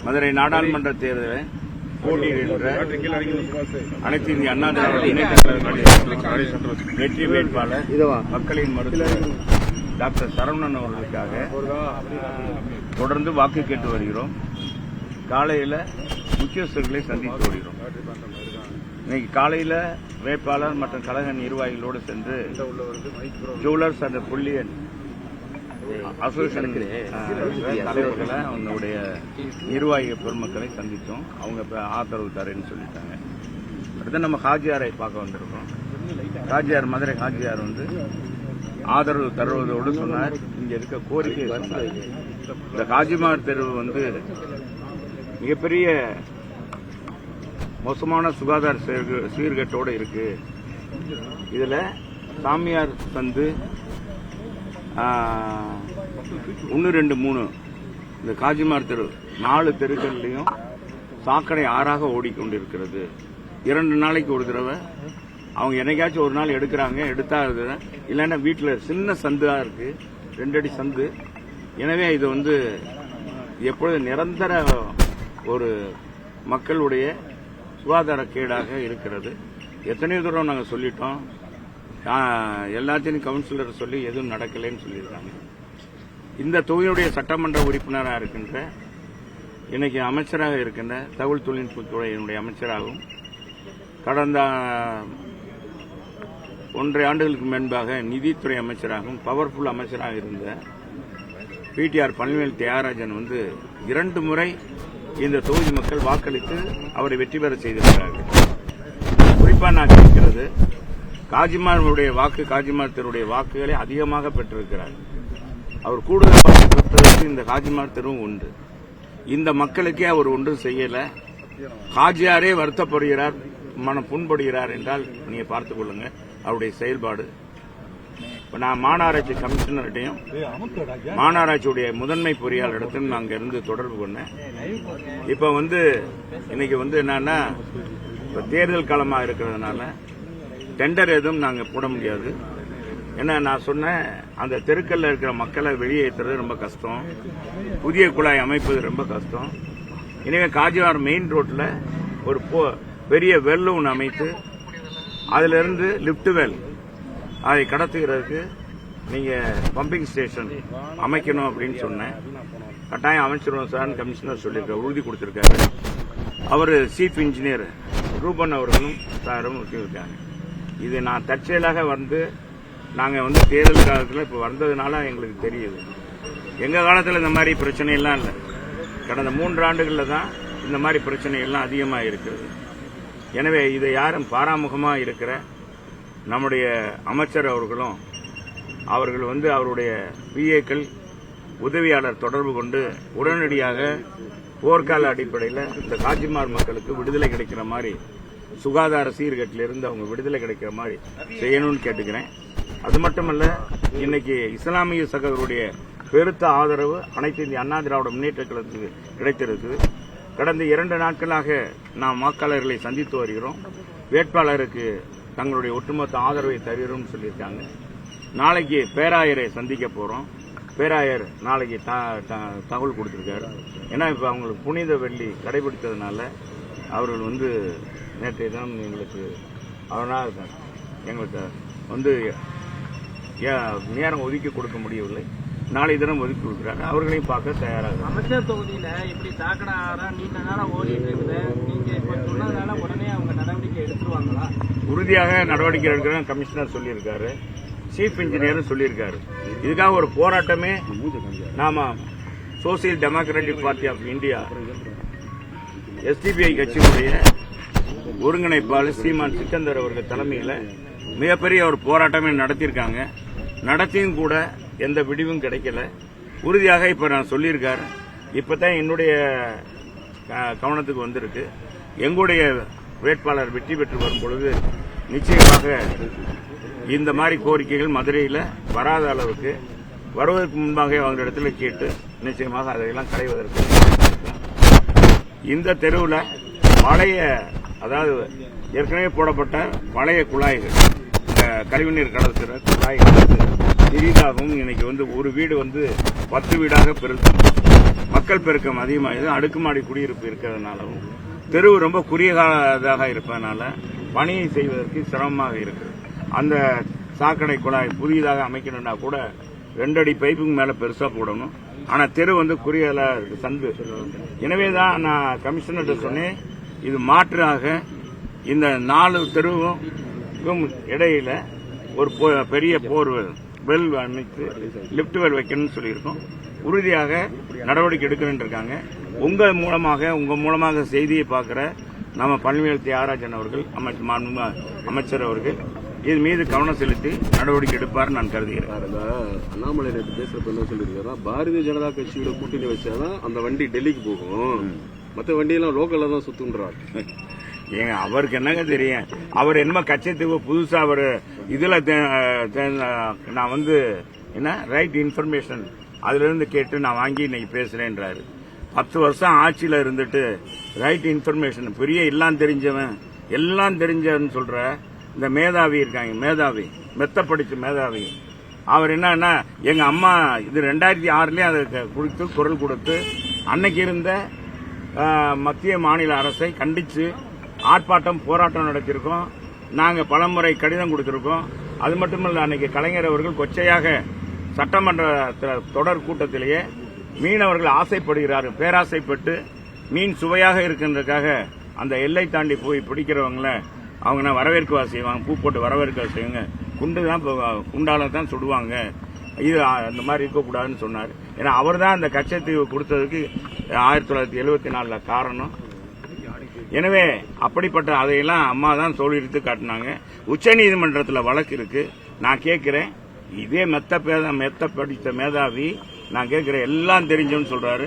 மதுரை நாடாளுமன்ற தேர்தலில் போட்டியிடுகின்ற அனைத்து இந்திய அண்ணா திராவிட முன்னேற்ற கழக வெற்றி வேட்பாளர் மக்களின் மருத்துவர் டாக்டர் சரவணன் அவர்களுக்காக தொடர்ந்து வாக்கு கேட்டு வருகிறோம். காலையில் முக்கியஸ்தர்களை சந்தித்து வருகிறோம். இன்னைக்கு காலையில் வேட்பாளர் மற்றும் கழக நிர்வாகிகளோடு சென்று ஜுவல்லர்ஸ் அண்ட் புல்லியன் அசோசியேஷன் தலைவர்களை அவங்களுடைய நிர்வாகிக பெருமக்களை சந்தித்தோம். அவங்க ஆதரவு தரேன்னு சொல்லிட்டாங்க. அடுத்து நம்ம ஹாஜியாரை பார்க்க வந்திருக்கோம். ஹாஜியார் மதுரை ஹாஜியார் ஆதரவு தருவதோடு சொன்னார். இங்க இருக்க கோரிக்கை சொன்னார். இந்த காஜிமார் தெருவு மிகப்பெரிய மோசமான சுகாதார சீர்கேட்டோடு இருக்கு. இதுல சாமியார் சந்து 1, 2, 3 இந்த காஜிமார் தெரு 4 தெருக்கள்லையும் சாக்கடை ஆறாக ஓடிக்கொண்டிருக்கிறது. 2 நாளைக்கு ஒரு தடவை அவங்க என்னைக்காச்சும் ஒரு நாள் எடுக்கிறாங்க. எடுத்தா இல்லைன்னா வீட்டில் சின்ன சந்தா இருக்கு, 2 அடி சந்து. எனவே இது எப்பொழுது நிரந்தர ஒரு மக்களுடைய சுகாதார கேடாக இருக்கிறது. எத்தனையோ தூரம் நாங்கள் சொல்லிட்டோம். எல்லாத்தையும் கவுன்சிலர் சொல்லி எதுவும் நடக்கலைன்னு சொல்லியிருக்காங்க. இந்த தொகுதியுடைய சட்டமன்ற உறுப்பினராக இருக்கின்ற இன்னைக்கு அமைச்சராக இருக்கின்ற தகவல் தொழில்நுட்பத்துறையினுடைய அமைச்சராகவும் கடந்த 1.5 ஆண்டுகளுக்கு முன்பாக நிதித்துறை அமைச்சராகவும் பவர்ஃபுல் அமைச்சராக இருந்த பிடிஆர் பழனிவேல் தியாகராஜன் 2 முறை இந்த தொகுதி மக்கள் வாக்களித்து அவரை வெற்றி பெற செய்திருக்கிறார்கள். குறிப்பாக நான் கேட்கிறது, காஜிமாருடைய வாக்கு காஜிமார் தெருவுடைய வாக்குகளை அதிகமாக பெற்றிருக்கிறார். அவர் கூடுதல் வாக்கு பெற்றதற்கு இந்த காஜிமார் தெருவும் உண்டு. இந்த மக்களுக்கே அவர் ஒன்றும் செய்யல. காஜியாரே வருத்தப்படுகிறார், மனம் புண்படுகிறார் என்றால் நீங்க பார்த்துக் கொள்ளுங்க அவருடைய செயல்பாடு. இப்ப நான் மாநகராட்சி கமிஷனர்கிட்டையும் மாநகராட்சியுடைய முதன்மை பொறியாளரிடத்தையும் நான் அங்கிருந்து தொடர்பு பண்ணேன். இப்ப இன்னைக்கு என்னன்னா தேர்தல் காலமாக இருக்கிறதுனால டெண்டர் எதுவும் நாங்கள் போட முடியாது. ஏன்னா நான் சொன்னேன், அந்த தெருக்கல்ல இருக்கிற மக்களை வெளியேற்றுறது ரொம்ப கஷ்டம், புதிய குழாய் அமைப்பது ரொம்ப கஷ்டம். எனவே காஜிமார் மெயின் ரோட்ல ஒரு பெரிய வெல் ஒன்று அமைத்து அதிலிருந்து லிப்ட் வெல் அதை கடத்துகிறதுக்கு நீங்க பம்பிங் ஸ்டேஷன் அமைக்கணும் அப்படின்னு சொன்னேன். கட்டாயம் அமைச்சிருவோம் சார் கமிஷனர் சொல்லியிருக்காரு, உறுதி கொடுத்திருக்காரு. அவர் சீஃப் இன்ஜினியர் ரூபன் அவர்களும் சாரும் இருக்காங்க. இது நான் தற்செயலாக நாங்க தேர்தல் காலத்தில் இப்ப வந்ததுனால எங்களுக்கு தெரியுது. எங்க காலத்தில் இந்த மாதிரி பிரச்சனை எல்லாம் இல்லை. கடந்த 3 ஆண்டுகள்ல தான் இந்த மாதிரி பிரச்சனை எல்லாம் அதிகமாக இருக்கிறது. எனவே இதை யாரும் பாராமுகமா இருக்கிற நம்முடைய அமைச்சர் அவர்கள் அவருடைய பிஏக்கள் உதவியாளர் தொடர்பு கொண்டு உடனடியாக போர்க்கால அடிப்படையில் இந்த காஜிமார் மக்களுக்கு விடுதலை கிடைக்கிற மாதிரி, சுகாதார சீர்கேட்டிலிருந்து அவங்க விடுதலை கிடைக்கிற மாதிரி செய்யணும்னு கேட்டுக்கிறேன். அது மட்டுமல்ல, இன்னைக்கு இஸ்லாமிய சகோதரருடைய பெருத்த ஆதரவு அனைத்து இந்திய அண்ணா திராவிட முன்னேற்ற கழகத்துக்கு கிடைத்திருக்கு. கடந்த 2 நாட்களாக நாம் வாக்காளர்களை சந்தித்து வருகிறோம். வேட்பாளருக்கு தங்களுடைய ஒட்டுமொத்த ஆதரவை தருகிறோம் சொல்லியிருக்காங்க. நாளைக்கு பேராயரை சந்திக்க போறோம். பேராயர் நாளைக்கு தகவல் கொடுத்திருக்காரு. ஏன்னா இப்ப அவங்களுக்கு புனித வெள்ளி கடைபிடித்ததுனால அவர்கள் நேற்றைய தினம் எங்களுக்கு நேரம் ஒதுக்கி கொடுக்க முடியவில்லை. நாளை தினம் ஒதுக்கி கொடுக்கிறாங்க. அவர்களையும் பார்க்க தயாராக. அமைச்சர் தொகுதியில இப்படி சாக்கடை நீண்ட நாளா ஓடிட்டு இருக்குது. நீங்க இப்ப சொன்னதுனால உடனே அவங்க நடவடிக்கை எடுத்துருவாங்களா? உறுதியாக நடவடிக்கை எடுக்கிற கமிஷனர் சொல்லியிருக்காரு, சீஃப் இன்ஜினியரும் சொல்லியிருக்காரு. இதுக்காக ஒரு போராட்டமே நாம social democratic party of India SDPI கட்சியினுடைய ஒருங்கிணைப்பாளர் சீமான் சிக்கந்தர் அவர்கள் தலைமையில் மிகப்பெரிய ஒரு போராட்டமே நடத்தியிருக்காங்க. நடத்தியும் கூட எந்த விடிவும் கிடைக்கல. உறுதியாக இப்ப நான் சொல்லியிருக்காரு. இப்பதான் என்னுடைய கவனத்துக்கு வந்திருக்கு. எங்களுடைய வேட்பாளர் வெற்றி பெற்று வரும் பொழுது நிச்சயமாக இந்த மாதிரி கோரிக்கைகள் மதுரையில் வராத அளவுக்கு வருவதற்கு முன்பாக அவங்க இடத்துல கேட்டு நிச்சயமாக அதையெல்லாம் களைவதற்கு இந்த தெருவில் பழைய, அதாவது ஏற்கனவே போடப்பட்ட பழைய குழாய்கள், கழிவுநீர் கடத்துகிற குழாய்கள் பெரிதாகவும் இன்னைக்கு ஒரு வீடு 10 வீடாக பெருக்கும். மக்கள் பெருக்கம் அதிகமாகுது, அடுக்குமாடி குடியிருப்பு இருக்கிறதுனாலவும் தெரு ரொம்ப குறுகியதாக இருப்பதனால பணியை செய்வதற்கு சிரமமாக இருக்கு. அந்த சாக்கடை குழாய் புதியதாக அமைக்கணும்னா கூட 2 அடி பைப்புக்கு மேல பெருசா போடணும். ஆனா தெரு குறுகியதா இருக்கு, சந்து. எனவேதான் நான் கமிஷனர்கிட்ட சொன்னேன், இது மாற்றாக இந்த 4 தெருவுக்கும் இடையில ஒரு பெரிய வெல் அமைத்து லிப்ட் வெல் வைக்கணும்னு சொல்லியிருக்கோம். உறுதியாக நடவடிக்கை எடுக்கணும்னு இருக்காங்க. உங்க மூலமாக செய்தியை பார்க்கிற நம்ம பழனிவேல் தியாகராஜன் அவர்கள், அமைச்சர் அவர்கள் இது மீது கவனம் செலுத்தி நடவடிக்கை எடுப்பார் நான் கருதுகிறேன். அண்ணாமலை நேற்று பேசுறப்ப என்ன சொல்லியிருக்காரா, பாரதிய ஜனதா கட்சியோட கூட்டணி வச்சாதான் அந்த வண்டி டெல்லிக்கு போகும், மற்ற வண்டியெல்லாம் லோக்கல்ல தான் சுத்துன்றார். ஏங்க அவருக்கு என்னங்க தெரியும்? அவர் என்ன கட்சியத்துக்கு புதுசா அவர் இதுல நான் என்ன ரைட் இன்ஃபர்மேஷன் அதுல இருந்து கேட்டு நான் வாங்கி இன்னைக்கு பேசுறேன்றாரு. 10 வருஷம் ஆட்சியில இருந்துட்டு ரைட் இன்ஃபர்மேஷன் பெரிய எல்லாம் தெரிஞ்சவன்னு சொல்ற இந்த மேதாவி இருக்காங்க, மேதாவி மெத்த படிச்ச மேதாவி. அவர் என்னன்னா எங்க அம்மா இது 2006லயே அதை குறித்து குரல் கொடுத்து அன்னைக்கு இருந்த மத்திய மாநில அரசை கண்டிச்சு ஆர்ப்பாட்டம் போராட்டம் நடத்தியிருக்கோம். நாங்க பலமுறை கடிதம் கொடுத்திருக்கோம். அது மட்டுமல்ல, அன்னைக்கு கலைஞர் அவர்கள் கொச்சையாக சட்டமன்ற தொடர் கூட்டத்திலேயே மீனவர்கள் ஆசைப்படுகிறார்கள், பேராசைப்பட்டு மீன் சுவையாக இருக்கின்றதுக்காக அந்த எல்லை தாண்டி போய் பிடிக்கிறவங்கள அவங்க வரவேற்கவா செய்வாங்க, பூ போட்டு வரவேற்கவா செய்வாங்க, குண்டால தான் சுடுவாங்க, இது அந்த மாதிரி இருக்கக்கூடாதுன்னு சொன்னார். ஏன்னா அவர் தான் அந்த கச்சத்தீவு கொடுத்ததுக்கு 1974 காரணம். எனவே அப்படிப்பட்ட அதையெல்லாம் அம்மா தான் தோல்வித்து காட்டினாங்க. உச்சநீதிமன்றத்தில் வழக்கு இருக்கு. நான் கேட்கிறேன், இதே மெத்த படித்த மேதாவி நான் கேட்கிறேன், எல்லாம் தெரிஞ்சோன்னு சொல்றாரு,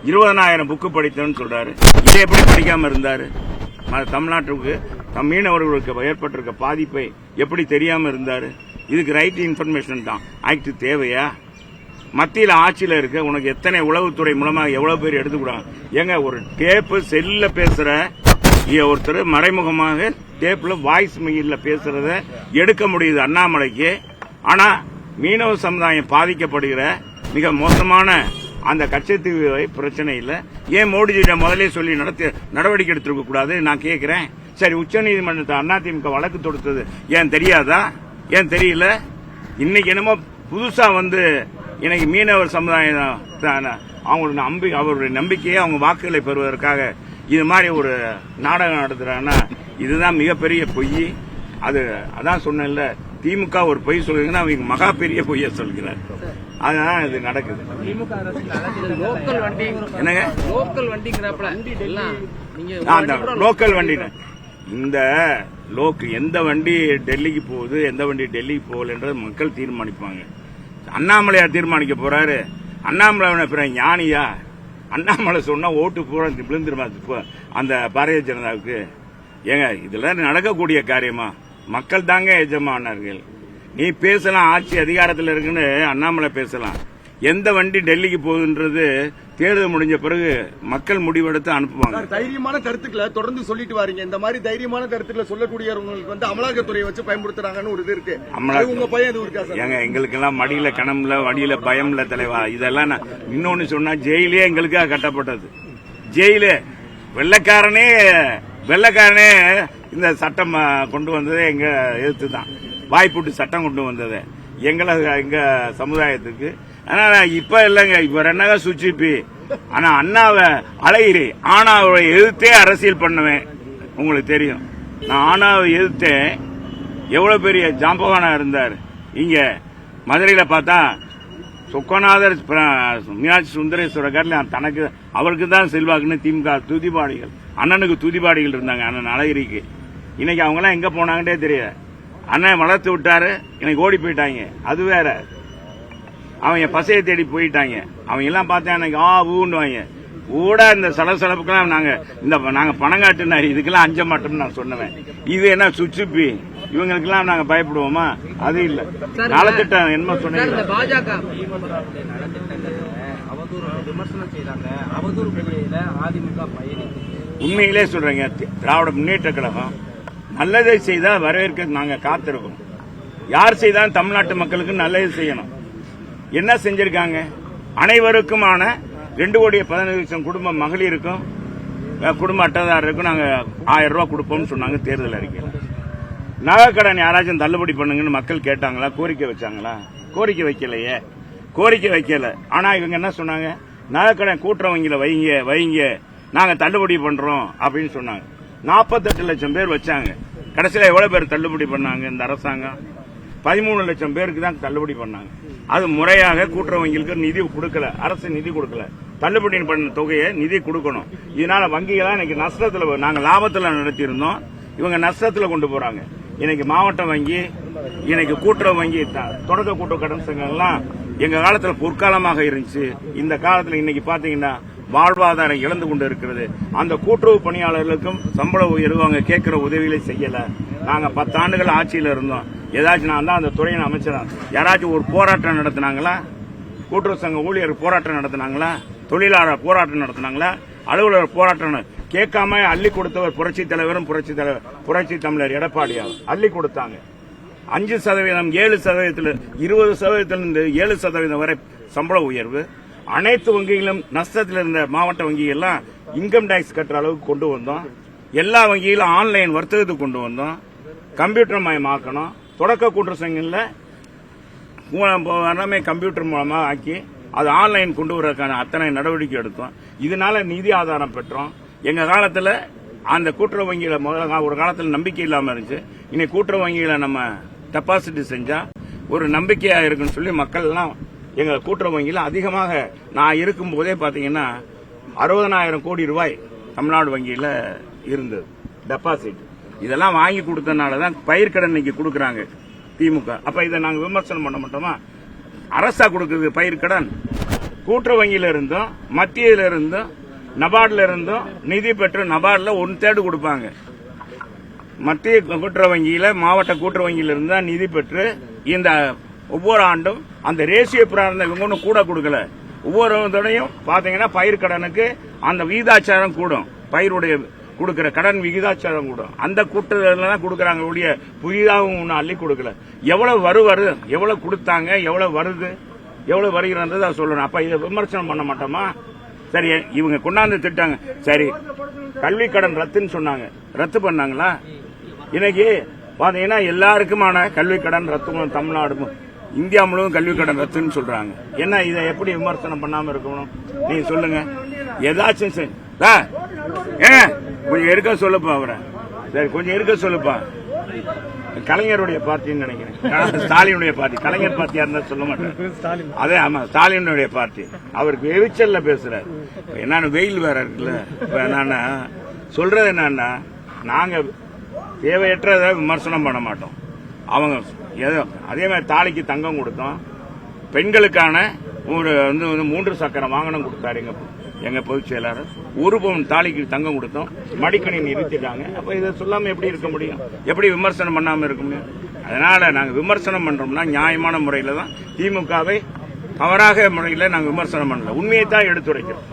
20,000 புக்கு படித்தோன்னு சொல்றாரு. இதை எப்படி படிக்காம இருந்தாரு? தமிழ்நாட்டுக்கு மீனவர்களுக்கு ஏற்பட்டிருக்க பாதிப்பை எப்படி தெரியாம இருந்தாரு? இதுக்கு ரைட் இன்ஃபர்மேஷன் தான் ஆக்ட் தேவையா? மத்தியில் ஆட்சியில் இருக்க உனக்கு எத்தனை உளவுத்துறை மூலமாக எவ்வளவு பேர் எடுத்துக்கூடாங்க? ஏங்க ஒரு டேப்பு செல்ல பேசுற ஒருத்தர் மறைமுகமாக டேப்ல வாய்ஸ் மெயில்ல பேசுறத எடுக்க முடியுது அண்ணாமலைக்கு. ஆனா மீனவ சமுதாயம் பாதிக்கப்படுகிற மிக மோசமான அந்த கச்சத்தீவு பிரச்சனை இல்ல, ஏன் மோடிஜியிடம் முதலே சொல்லி நடவடிக்கை எடுத்திருக்க கூடாது நான் கேட்கிறேன். சரி, உச்சநீதிமன்றத்தை அதிமுக வழக்கு தொடுத்தது ஏன் தெரியாதா? ஏன் தெரியல? இன்னைக்கு என்னமோ புதுசா இன்னைக்கு மீனவர் சமுதாயம் அவருடைய நம்பிக்கையை அவங்க வாக்குகளை பெறுவதற்காக இது மாதிரி ஒரு நாடகம் நடத்துறாங்கன்னா இதுதான் மிகப்பெரிய பொய். அதான் சொன்னேன்ல, திமுக ஒரு பொய் சொல்லுங்கன்னா அவங்க மகா பெரிய பொய்ய சொல்கிறார். அதனால இது நடக்குது. என்னங்க லோக்கல் வண்டி? இந்த எந்த வண்டி டெல்லிக்கு போகுது, எந்த வண்டி டெல்லிக்கு போகலன்றது மக்கள் தீர்மானிப்பாங்க. அண்ணாமலையா தீர்மானிக்க போறாரு? அண்ணாமலை ஞானியா? அண்ணாமலை சொன்னா ஓட்டு பூரா விழுந்துருமா அந்த பாரதிய ஜனதாவுக்கு? ஏங்க இதெல்லாம் நடக்கக்கூடிய காரியமா? மக்கள் தாங்க எஜமானர்கள். நீ பேசலாம், ஆட்சி அதிகாரத்தில் இருக்குன்னு அண்ணாமலை பேசலாம். எந்த வண்டி டெல்லிக்கு போகுதுன்றது தேர்தல் முடிஞ்ச பிறகு மக்கள் முடிவெடுத்து அனுப்புவாங்க. தைரியமான கருத்துக்களை தொடர்ந்து சொல்லிட்டு வாரீங்க. இந்த மாதிரி தைரியமான கருத்துக்களை சொல்லக்கூடியவங்களுக்கு அமலாக்கத்துறையை வச்சு பயன்படுத்துறாங்கன்னு ஒரு இது இருக்கு. உங்க பையன் இது இருக்கா? ஏங்க எங்களுக்கு எல்லாம் மடியில கணம்ல வடியில பயம்ல தலைவா. இதெல்லாம் இன்னொன்னு சொன்னா ஜெயிலே எங்களுக்காக கட்டப்பட்டது. ஜெயிலு வெள்ளக்காரனே இந்த சட்டம் கொண்டு வந்ததே எங்க எதிர்த்து தான். வாய்ப்பூட்டு சட்டம் கொண்டு வந்தது எங்க சமுதாயத்துக்கு. ஆனா இப்ப இல்லங்க, இப்ப ரெண்டாக சுச்சிப்பி. ஆனா அண்ணாவை அழகிரி ஆனாவை எதிர்த்தே அரசியல் பண்ணுவேன். உங்களுக்கு தெரியும், நான் ஆனாவை எதிர்த்தேன். எவ்வளவு பெரிய ஜாம்பவானா இருந்தார். இங்க மதுரையில பார்த்தா சொக்கநாதர் மீனாட்சி சுந்தரேஸ்வரர் காட்டில் அவருக்கு தான் செல்வாக்குன்னு திமுக துதிபாடிகள், அண்ணனுக்கு துதிபாடிகள் இருந்தாங்க. அண்ணன் அழகிரிக்கு இன்னைக்கு அவங்க எல்லாம் எங்க போனாங்கன்னே தெரியல. அண்ணன் வளர்த்து விட்டாரு, இன்னைக்கு ஓடி போயிட்டாங்க. அது வேற, அவங்க பசையை தேடி போயிட்டாங்க. அவங்க எல்லாம் பார்த்தா எனக்கு ஊண்டுவாங்க. கூட இந்த சலசலப்புக்கெல்லாம் நாங்க பணம் காட்டுனாரு, இதுக்கெல்லாம் அஞ்ச மாட்டோம்னு நான் சொன்னேன். இது என்ன சுச்சுப்பி? இவங்களுக்கெல்லாம் நாங்க பயப்படுவோமா? அது இல்ல. நலத்திட்டம் என்ன சொன்னீங்க? பாஜக விமர்சனம் செய்தாங்க. உண்மையிலே சொல்றேங்க, திராவிட முன்னேற்ற கழகம் நல்லதை செய்தால் வரவேற்க நாங்க காத்திருக்கோம். யார் செய்தாலும் தமிழ்நாட்டு மக்களுக்கு நல்லது செய்யணும். என்ன செஞ்சிருக்காங்க? அனைவருக்குமான 2,15,00,000 குடும்ப மகளிருக்கும் குடும்ப அட்டைதாரருக்கும் நாங்க 1000 ரூபாய் கொடுப்போம்னு சொன்னாங்க தேர்தல் அறிக்கையில். நகைக்கடன் யாராச்சும் தள்ளுபடி பண்ணுங்கன்னு மக்கள் கேட்டாங்களா? கோரிக்கை வச்சாங்களா? கோரிக்கை வைக்கலையே, கோரிக்கை வைக்கல. ஆனா இவங்க என்ன சொன்னாங்க? நகைக்கடன் கூட்டுறவங்கில வைங்க நாங்க தள்ளுபடி பண்றோம் அப்படின்னு சொன்னாங்க. 48 லட்சம் பேர் வச்சாங்க. கடைசியில எவ்வளவு பேர் தள்ளுபடி பண்ணாங்க? இந்த அரசாங்கம் 13 லட்சம் பேருக்கு தான் தள்ளுபடி பண்ணாங்க. அது முறையாக கூட்டுறவங்களுக்கு நிதி கொடுக்கல, அரசு நிதி கொடுக்கல. தள்ளுபடி பண்ண தொகையை நிதி கொடுக்கணும். இதனால வங்கிகளா இன்னைக்கு நஷ்டத்துல, நாங்க லாபத்துல நடத்தியிருந்தோம், இவங்க நஷ்டத்துல கொண்டு போறாங்க. இன்னைக்கு மாவட்ட வங்கி, இன்னைக்கு கூட்டுறவு வங்கி, தொடக்க கூட்டுறவு கடன் சங்கங்கள்லாம் எங்க காலத்துல பொற்காலமாக இருந்துச்சு. இந்த காலத்துல இன்னைக்கு பாத்தீங்கன்னா வாழ்வாதாரம் இழந்து கொண்டு இருக்கிறது. அந்த கூட்டுறவு பணியாளர்களுக்கும் சம்பள உயர்வு அவங்க கேட்கிற உதவிகளை செய்யல. நாங்க 10 ஆண்டுகள் ஆட்சியில் இருந்தோம். ஏதாச்சும் நான் தான் அந்த துறையின் அமைச்சர், யாராச்சும் ஒரு போராட்டம் நடத்தினாங்களா? கூட்டுறவு சங்க ஊழியர் போராட்டம் நடத்தினாங்களா? தொழிலாளர் போராட்டம் நடத்தினாங்களா? அலுவலர் போராட்டம் கேட்காம அள்ளி கொடுத்தவர் புரட்சி தலைவரும் புரட்சி தமிழர் எடப்பாடியார் அள்ளி கொடுத்தாங்க. 5%, 7%, 20%, 7% வரை சம்பள உயர்வு. அனைத்து வங்கிகளும் நஷ்டத்தில் இருந்த மாவட்ட வங்கிகள்லாம் இன்கம் டாக்ஸ் கட்டுற அளவுக்கு கொண்டு வந்தோம். எல்லா வங்கிகளும் ஆன்லைன் வர்த்தகத்துக்கு கொண்டு வந்தோம். கம்ப்யூட்டர் மயமாக்கணும். தொடக்க கூட்டுறவு சங்கங்கள்ல எல்லாமே கம்ப்யூட்டர் மூலமா ஆக்கி அது ஆன்லைன் கொண்டு வரதுக்கான அத்தனை நடவடிக்கை எடுத்தோம். இதனால நிதி ஆதாரம் பெற்றோம். எங்க காலத்துல அந்த கூட்டுறவு வங்கியில ஒரு காலத்துல நம்பிக்கை இல்லாம இருந்துச்சு. இன்னைக்கு கூட்டுறவு வங்கியில நம்ம டெபாசிட் செஞ்சா ஒரு நம்பிக்கையா இருக்குன்னு சொல்லி மக்கள் எல்லாம் எங்க கூட்டுறவு வங்கியில அதிகமாக நான் இருக்கும் போதே பாத்தீங்கன்னா 60,000 கோடி ரூபாய் தமிழ்நாடு வங்கியில இருந்தது டெபாசிட். இதெல்லாம் வாங்கி கொடுத்தனாலதான் பயிர்க்கடன் இன்னைக்கு கொடுக்கறாங்க திமுக. அப்ப இதை நாங்க விமர்சனம் பண்ண மாட்டோமா? அரசா கொடுக்குறது பயிர்க்கடன். கூட்டுறவு வங்கியில இருந்தும் மத்தியில இருந்தும் நபார்ட்ல இருந்தும் நிதி பெற்று நபார்ட்ல 1/3 கொடுப்பாங்க. மத்திய கூட்டுறவு வங்கியில மாவட்ட கூட்டுறவு வங்கியில இருந்தா நிதி பெற்று இந்த ஒவ்வொரு ஆண்டும் அந்த ரேஷியோ பிரார்த்தனை இவங்க ஒன்றும் கூட கொடுக்கல. ஒவ்வொரு தடையும் பாத்தீங்கன்னா பயிர்க்கடனுக்கு அந்த விகிதாச்சாரம் கூடும், பயிருடைய கொடுக்கிற கடன் விகிதாச்சாரம் கூடும். அந்த கூட்டுறதுல தான் கொடுக்கறாங்க ஒழிய புதிதாகவும் ஒன்றும் அள்ளி கொடுக்கல. எவ்வளவு எவ்வளவு கொடுத்தாங்க, எவ்வளவு வருது, எவ்வளவு வருகிறது அதை சொல்லணும். அப்ப இதை விமர்சனம் பண்ண மாட்டோமா? சரி, இவங்க கொண்டாந்து திட்டாங்க. சரி, கல்வி கடன் ரத்துன்னு சொன்னாங்க, ரத்து பண்ணாங்களா? இன்னைக்கு பாத்தீங்கன்னா எல்லாருக்குமான கல்வி கடன் ரத்து. தமிழ்நாடு இந்தியா முழுவதும் கல்வி கடன் ரத்துன்னு சொல்றாங்க. என்ன இதை எப்படி விமர்சனம் பண்ணாம இருக்கணும்? நீங்க சொல்லுங்க. ஏதாச்சும் கொஞ்சம் இருக்க சொல்லுப்பா அவரை. சரி, கொஞ்சம் இருக்க சொல்லுப்பா. கலைஞருடைய பார்ட்டின்னு நினைக்கிறேன், ஸ்டாலினுடைய பார்ட்டி. கலைஞர் பார்ட்டியா இருந்தா சொல்ல மாட்டேன். அதே ஆமா, ஸ்டாலினுடைய பார்ட்டி. அவருக்கு எரிச்சல்ல பேசுறாரு. என்னன்னு வெயில் வேற இருக்குல்ல. என்னன்னா சொல்றது என்னன்னா, நாங்க தேவையற்றதை விமர்சனம் பண்ண மாட்டோம். அவங்க ஏதோ அதே மாதிரி தாலிக்கு தங்கம் கொடுத்தோம். பெண்களுக்கான ஒரு 3 சக்கர வாகனம் கொடுத்தாரு எங்க பொதுச் செயலாளர். 1 பவுன் தாலிக்கு தங்கம் கொடுத்தோம். மடிக்கணி நிறுத்திட்டாங்க. அப்ப இதை சொல்லாம எப்படி இருக்க முடியும்? எப்படி விமர்சனம் பண்ணாம இருக்க முடியும்? அதனால நாங்க விமர்சனம் பண்றோம்னா நியாயமான முறையில தான். திமுகவை தவறாக முறையில நாங்க விமர்சனம் பண்ணல, உண்மையை தான் எடுத்துரைக்கிறோம்.